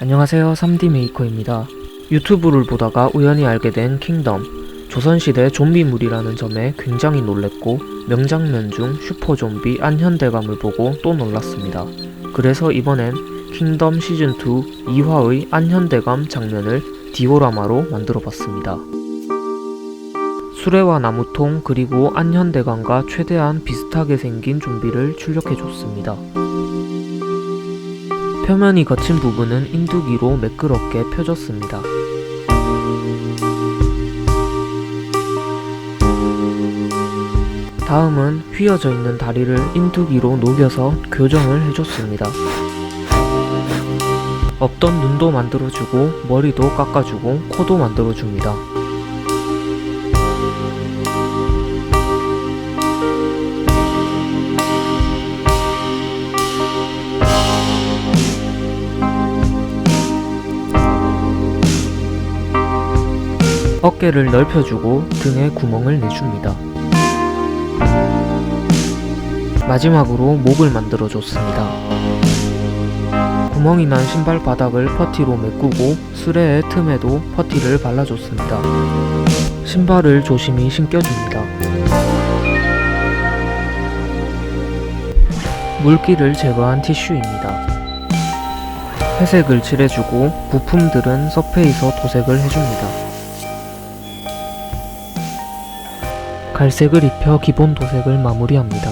안녕하세요, 3D 메이커입니다. 유튜브를 보다가 우연히 알게 된 킹덤, 조선시대 좀비물이라는 점에 굉장히 놀랬고 명장면 중 슈퍼좀비 안현대감을 보고 또 놀랐습니다. 그래서 이번엔 킹덤 시즌2 2화의 안현대감 장면을 디오라마로 만들어봤습니다. 수레와 나무통 그리고 안현대감과 최대한 비슷하게 생긴 좀비를 출력해줬습니다. 표면이 거친 부분은 인두기로 매끄럽게 펴줬습니다. 다음은 휘어져 있는 다리를 인두기로 녹여서 교정을 해줬습니다. 없던 눈도 만들어주고 머리도 깎아주고 코도 만들어줍니다. 어깨를 넓혀주고 등에 구멍을 내줍니다. 마지막으로 목을 만들어줬습니다. 구멍이 난 신발 바닥을 퍼티로 메꾸고 수레의 틈에도 퍼티를 발라줬습니다. 신발을 조심히 신겨줍니다. 물기를 제거한 티슈입니다. 회색을 칠해주고 부품들은 서페이서 도색을 해줍니다. 갈색을 입혀 기본 도색을 마무리합니다.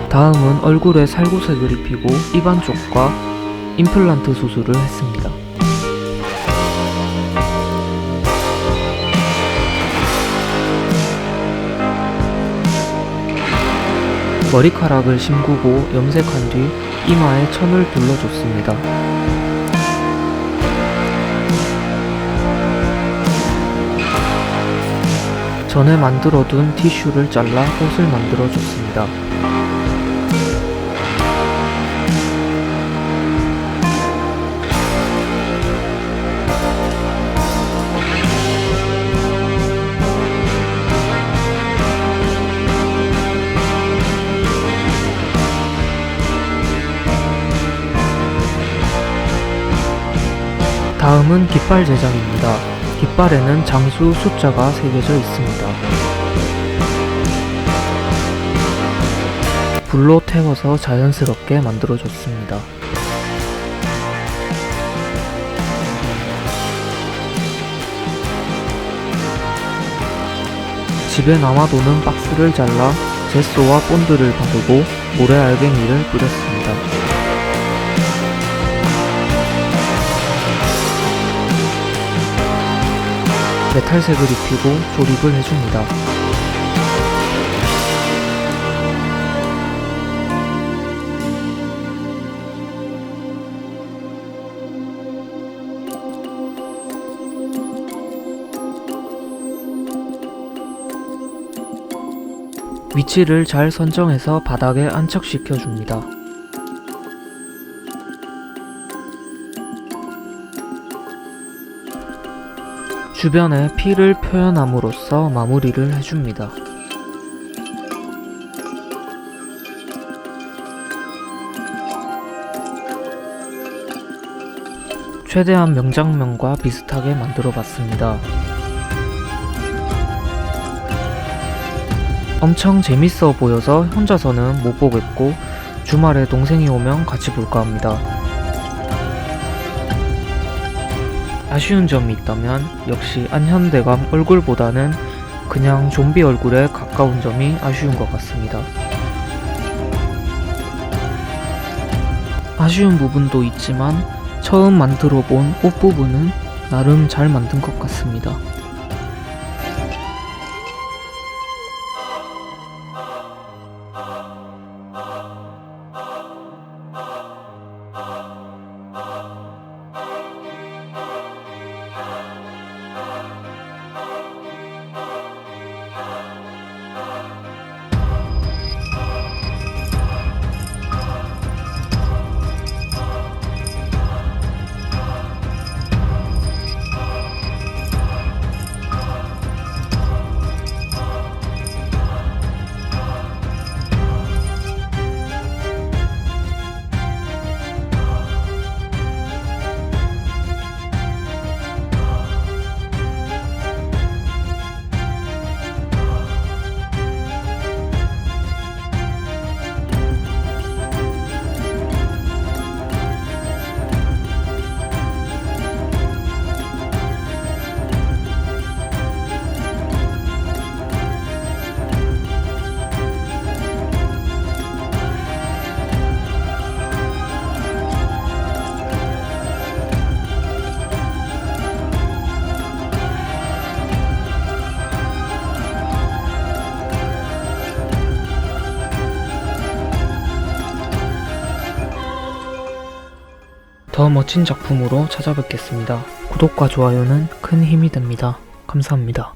다음은 얼굴에 살구색을 입히고 입안 쪽과 임플란트 수술을 했습니다. 머리카락을 심구고 염색한 뒤 이마에 천을 둘러줬습니다. 전에 만들어둔 티슈를 잘라 옷을 만들어줬습니다. 다음은 깃발 제작입니다. 깃발에는 장수 숫자가 새겨져 있습니다. 불로 태워서 자연스럽게 만들어줬습니다. 집에 남아도는 박스를 잘라 제소와 본드를 바르고 모래알갱이를 뿌렸습니다. 메탈색을 입히고 조립을 해줍니다. 위치를 잘 선정해서 바닥에 안착시켜줍니다. 주변에 피를 표현함으로써 마무리를 해줍니다. 최대한 명장면과 비슷하게 만들어봤습니다. 엄청 재밌어 보여서 혼자서는 못 보겠고 주말에 동생이 오면 같이 볼까 합니다. 아쉬운 점이 있다면 역시 안현대감 얼굴보다는 그냥 좀비 얼굴에 가까운 점이 아쉬운 것 같습니다. 아쉬운 부분도 있지만 처음 만들어 본 옷 부분은 나름 잘 만든 것 같습니다. 더 멋진 작품으로 찾아뵙겠습니다. 구독과 좋아요는 큰 힘이 됩니다. 감사합니다.